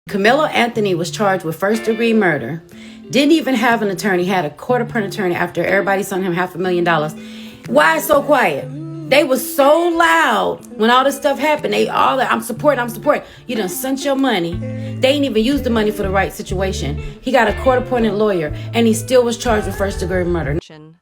Karmelo Anthony was charged with first-degree murder. Didn't even have an attorney, had a court-appointed attorney after everybody sent him $500,000. Why so quiet? They was so loud when all this stuff happened. They all like, I'm supporting. You done sent your money. They ain't even used the money for the right situation. He got a court-appointed lawyer, and he still was charged with first-degree murder.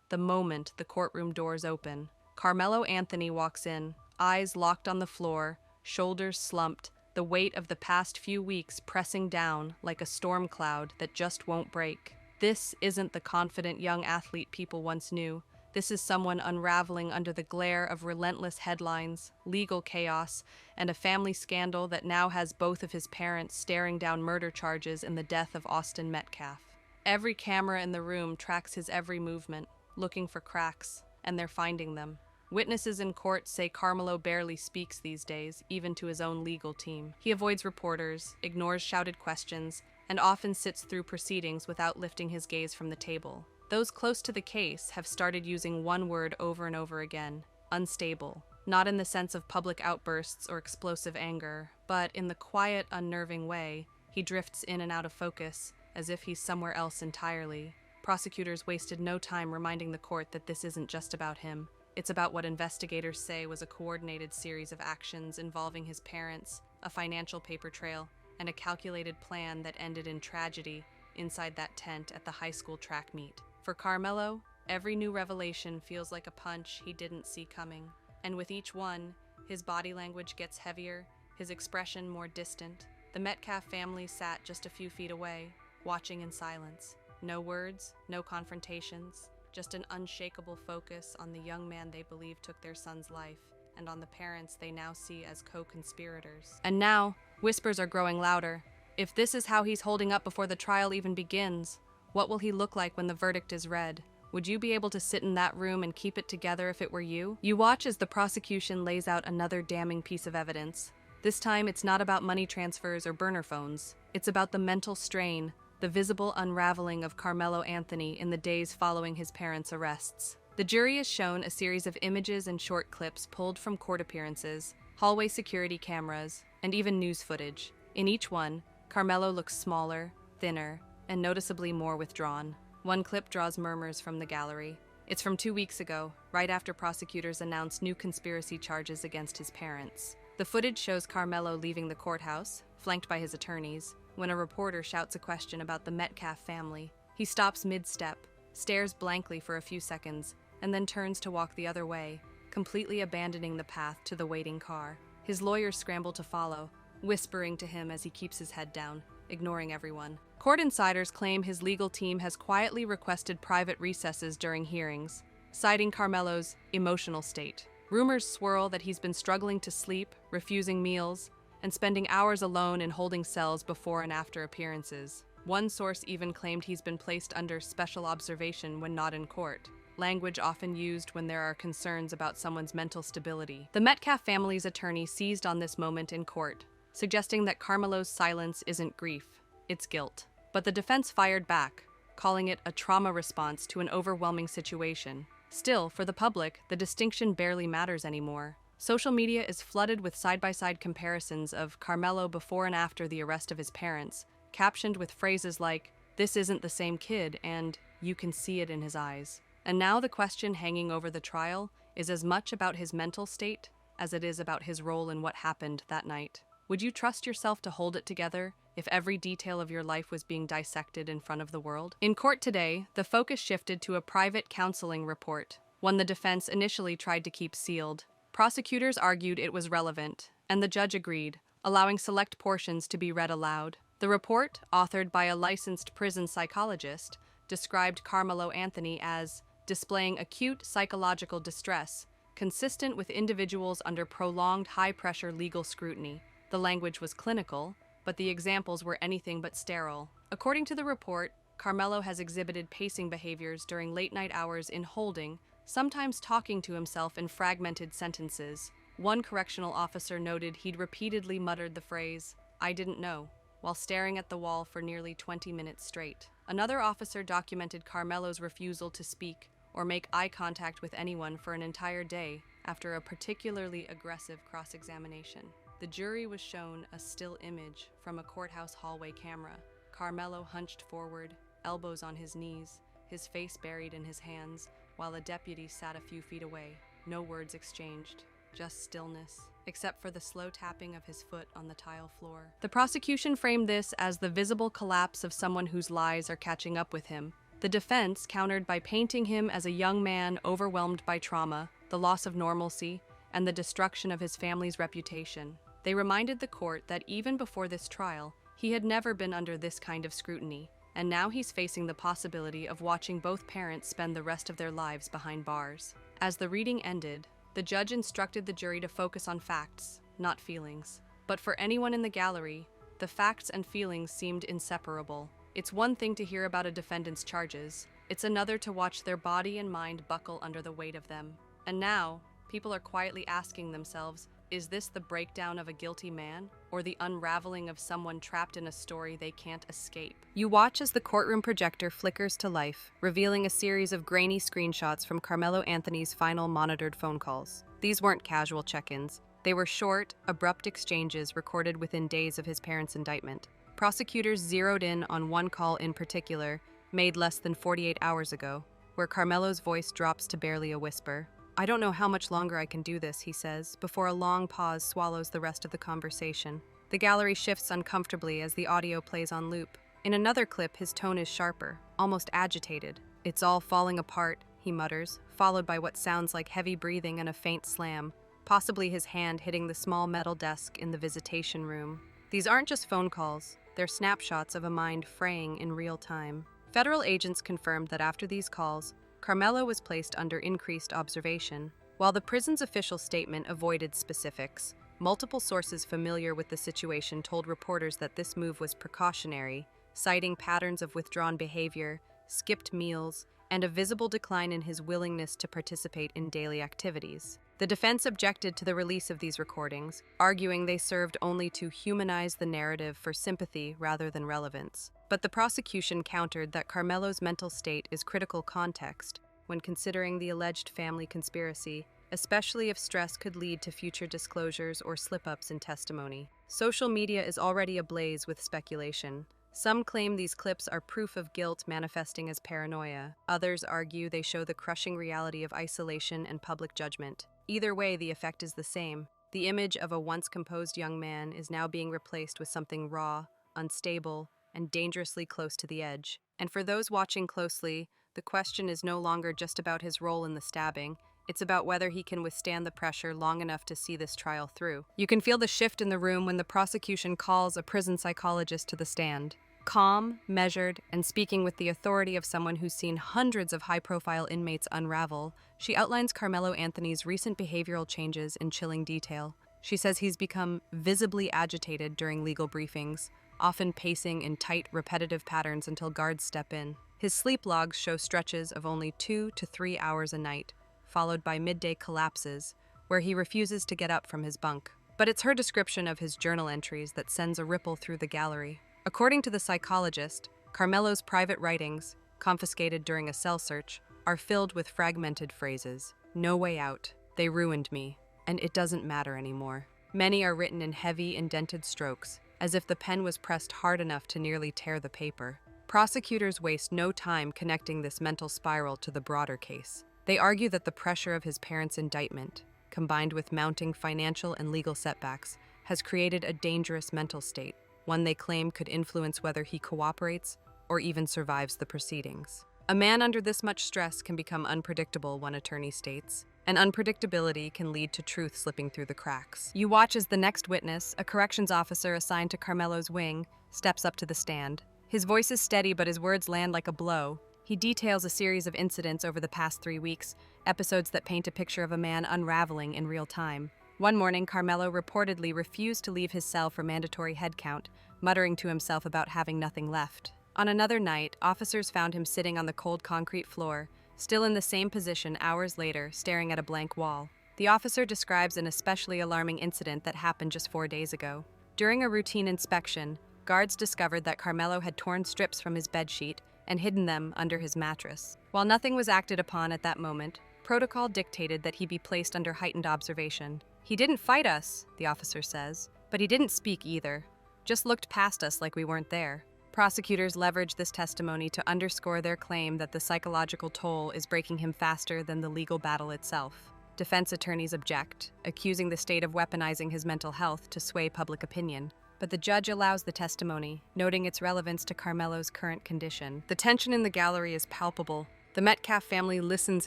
The moment the courtroom doors open, Karmelo Anthony walks in, eyes locked on the floor, shoulders slumped, the weight of the past few weeks pressing down like a storm cloud that just won't break. This isn't the confident young athlete people once knew. This is someone unraveling under the glare of relentless headlines, legal chaos, and a family scandal that now has both of his parents staring down murder charges in the death of Austin Metcalf. Every camera in the room tracks his every movement, looking for cracks, and they're finding them. Witnesses in court say Karmelo barely speaks these days, even to his own legal team. He avoids reporters, ignores shouted questions, and often sits through proceedings without lifting his gaze from the table. Those close to the case have started using one word over and over again: unstable. Not in the sense of public outbursts or explosive anger, but in the quiet, unnerving way he drifts in and out of focus, as if he's somewhere else entirely. Prosecutors wasted no time reminding the court that this isn't just about him. It's about what investigators say was a coordinated series of actions involving his parents, a financial paper trail, and a calculated plan that ended in tragedy inside that tent at the high school track meet. For Karmelo, every new revelation feels like a punch he didn't see coming. And with each one, his body language gets heavier, his expression more distant. The Metcalf family sat just a few feet away, watching in silence. No words, no confrontations, just an unshakable focus on the young man they believe took their son's life, and on the parents they now see as co-conspirators. And now, whispers are growing louder. If this is how he's holding up before the trial even begins, what will he look like when the verdict is read? Would you be able to sit in that room and keep it together if it were you? You watch as the prosecution lays out another damning piece of evidence. This time, it's not about money transfers or burner phones. It's about the mental strain, the visible unraveling of Karmelo Anthony in the days following his parents' arrests. The jury is shown a series of images and short clips pulled from court appearances, hallway security cameras, and even news footage. In each one, Karmelo looks smaller, thinner, and noticeably more withdrawn. One clip draws murmurs from the gallery. It's from 2 weeks ago, right after prosecutors announced new conspiracy charges against his parents. The footage shows Karmelo leaving the courthouse, flanked by his attorneys, when a reporter shouts a question about the Metcalf family. He stops mid-step, stares blankly for a few seconds, and then turns to walk the other way, completely abandoning the path to the waiting car. His lawyers scramble to follow, whispering to him as he keeps his head down, ignoring everyone. Court insiders claim his legal team has quietly requested private recesses during hearings, citing Karmelo's emotional state. Rumors swirl that he's been struggling to sleep, refusing meals, and spending hours alone in holding cells before and after appearances. One source even claimed he's been placed under special observation when not in court, language often used when there are concerns about someone's mental stability. The Metcalf family's attorney seized on this moment in court, suggesting that Karmelo's silence isn't grief, it's guilt. But the defense fired back, calling it a trauma response to an overwhelming situation. Still, for the public, the distinction barely matters anymore. Social media is flooded with side-by-side comparisons of Karmelo before and after the arrest of his parents, captioned with phrases like, "This isn't the same kid," and "You can see it in his eyes." And now the question hanging over the trial is as much about his mental state as it is about his role in what happened that night. Would you trust yourself to hold it together if every detail of your life was being dissected in front of the world? In court today, the focus shifted to a private counseling report, one the defense initially tried to keep sealed. Prosecutors argued it was relevant, and the judge agreed, allowing select portions to be read aloud. The report, authored by a licensed prison psychologist, described Karmelo Anthony as displaying acute psychological distress, consistent with individuals under prolonged high-pressure legal scrutiny. The language was clinical, but the examples were anything but sterile. According to the report, Karmelo has exhibited pacing behaviors during late-night hours in holding, sometimes talking to himself in fragmented sentences. One correctional officer noted he'd repeatedly muttered the phrase, "I didn't know," while staring at the wall for nearly 20 minutes straight. Another officer documented Karmelo's refusal to speak or make eye contact with anyone for an entire day after a particularly aggressive cross-examination. The jury was shown a still image from a courthouse hallway camera. Karmelo hunched forward, elbows on his knees, his face buried in his hands, while a deputy sat a few feet away. No words exchanged, just stillness, except for the slow tapping of his foot on the tile floor. The prosecution framed this as the visible collapse of someone whose lies are catching up with him. The defense countered by painting him as a young man overwhelmed by trauma, the loss of normalcy, and the destruction of his family's reputation. They reminded the court that even before this trial, he had never been under this kind of scrutiny, and now he's facing the possibility of watching both parents spend the rest of their lives behind bars. As the reading ended, the judge instructed the jury to focus on facts, not feelings. But for anyone in the gallery, the facts and feelings seemed inseparable. It's one thing to hear about a defendant's charges, it's another to watch their body and mind buckle under the weight of them. And now, people are quietly asking themselves, is this the breakdown of a guilty man, or the unraveling of someone trapped in a story they can't escape? You watch as the courtroom projector flickers to life, revealing a series of grainy screenshots from Karmelo Anthony's final monitored phone calls. These weren't casual check-ins. They were short, abrupt exchanges recorded within days of his parents' indictment. Prosecutors zeroed in on one call in particular, made less than 48 hours ago, where Karmelo's voice drops to barely a whisper. "I don't know how much longer I can do this," he says, before a long pause swallows the rest of the conversation. The gallery shifts uncomfortably as the audio plays on loop. In another clip, his tone is sharper, almost agitated. "It's all falling apart," he mutters, followed by what sounds like heavy breathing and a faint slam, possibly his hand hitting the small metal desk in the visitation room. These aren't just phone calls, they're snapshots of a mind fraying in real time. Federal agents confirmed that after these calls, Karmelo was placed under increased observation. While the prison's official statement avoided specifics, multiple sources familiar with the situation told reporters that this move was precautionary, citing patterns of withdrawn behavior, skipped meals, and a visible decline in his willingness to participate in daily activities. The defense objected to the release of these recordings, arguing they served only to humanize the narrative for sympathy rather than relevance. But the prosecution countered that Karmelo's mental state is critical context when considering the alleged family conspiracy, especially if stress could lead to future disclosures or slip-ups in testimony. Social media is already ablaze with speculation. Some claim these clips are proof of guilt manifesting as paranoia. Others argue they show the crushing reality of isolation and public judgment. Either way, the effect is the same. The image of a once composed young man is now being replaced with something raw, unstable, and dangerously close to the edge. And for those watching closely, the question is no longer just about his role in the stabbing. It's about whether he can withstand the pressure long enough to see this trial through. You can feel the shift in the room when the prosecution calls a prison psychologist to the stand. Calm, measured, and speaking with the authority of someone who's seen hundreds of high-profile inmates unravel, she outlines Karmelo Anthony's recent behavioral changes in chilling detail. She says he's become visibly agitated during legal briefings, often pacing in tight, repetitive patterns until guards step in. His sleep logs show stretches of only 2 to 3 hours a night, followed by midday collapses, where he refuses to get up from his bunk. But it's her description of his journal entries that sends a ripple through the gallery. According to the psychologist, Karmelo's private writings, confiscated during a cell search, are filled with fragmented phrases. "No way out," "They ruined me," and "It doesn't matter anymore." Many are written in heavy, indented strokes, as if the pen was pressed hard enough to nearly tear the paper. Prosecutors waste no time connecting this mental spiral to the broader case. They argue that the pressure of his parents' indictment, combined with mounting financial and legal setbacks, has created a dangerous mental state, one they claim could influence whether he cooperates or even survives the proceedings. A man under this much stress can become unpredictable, one attorney states, and unpredictability can lead to truth slipping through the cracks. You watch as the next witness, a corrections officer assigned to Karmelo's wing, steps up to the stand. His voice is steady, but his words land like a blow. He details a series of incidents over the past 3 weeks, episodes that paint a picture of a man unraveling in real time. One morning, Karmelo reportedly refused to leave his cell for mandatory head count, muttering to himself about having nothing left. On another night, officers found him sitting on the cold concrete floor, still in the same position hours later, staring at a blank wall. The officer describes an especially alarming incident that happened just 4 days ago. During a routine inspection, guards discovered that Karmelo had torn strips from his bedsheet and hidden them under his mattress. While nothing was acted upon at that moment, protocol dictated that he be placed under heightened observation. He didn't fight us, the officer says, but he didn't speak either. Just looked past us like we weren't there. Prosecutors leverage this testimony to underscore their claim that the psychological toll is breaking him faster than the legal battle itself. Defense attorneys object, accusing the state of weaponizing his mental health to sway public opinion. But the judge allows the testimony, noting its relevance to Karmelo's current condition. The tension in the gallery is palpable. The Metcalf family listens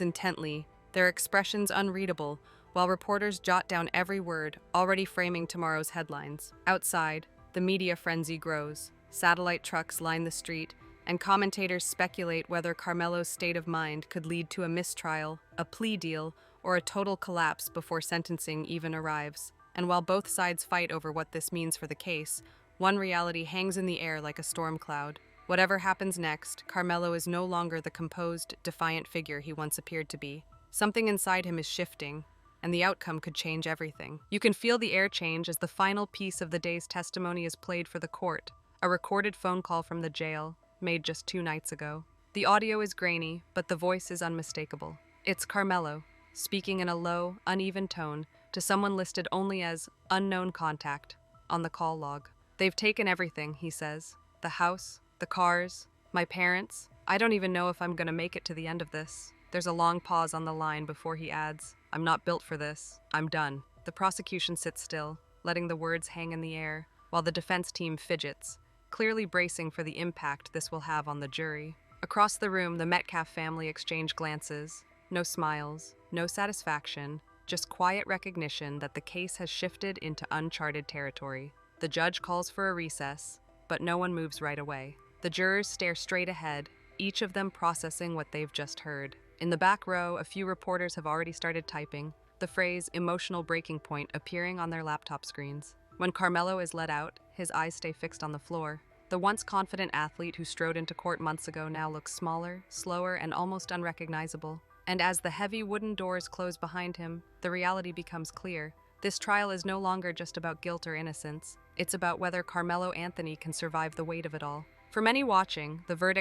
intently, their expressions unreadable, while reporters jot down every word, already framing tomorrow's headlines. Outside, the media frenzy grows. Satellite trucks line the street, and commentators speculate whether Karmelo's state of mind could lead to a mistrial, a plea deal, or a total collapse before sentencing even arrives. And while both sides fight over what this means for the case, one reality hangs in the air like a storm cloud. Whatever happens next, Karmelo is no longer the composed, defiant figure he once appeared to be. Something inside him is shifting, and the outcome could change everything. You can feel the air change as the final piece of the day's testimony is played for the court, a recorded phone call from the jail, made just 2 nights ago. The audio is grainy, but the voice is unmistakable. It's Karmelo, speaking in a low, uneven tone to someone listed only as unknown contact on the call log. They've taken everything, he says. The house, the cars, my parents. I don't even know if I'm gonna make it to the end of this. There's a long pause on the line before he adds, I'm not built for this. I'm done. The prosecution sits still, letting the words hang in the air, while the defense team fidgets, clearly bracing for the impact this will have on the jury. Across the room, the Metcalf family exchange glances. No smiles, no satisfaction, just quiet recognition that the case has shifted into uncharted territory. The judge calls for a recess, but no one moves right away. The jurors stare straight ahead, each of them processing what they've just heard. In the back row, a few reporters have already started typing, the phrase emotional breaking point appearing on their laptop screens. When Karmelo is let out, his eyes stay fixed on the floor. The once confident athlete who strode into court months ago now looks smaller, slower, and almost unrecognizable. And as the heavy wooden doors close behind him, the reality becomes clear. This trial is no longer just about guilt or innocence. It's about whether Karmelo Anthony can survive the weight of it all. For many watching, the verdict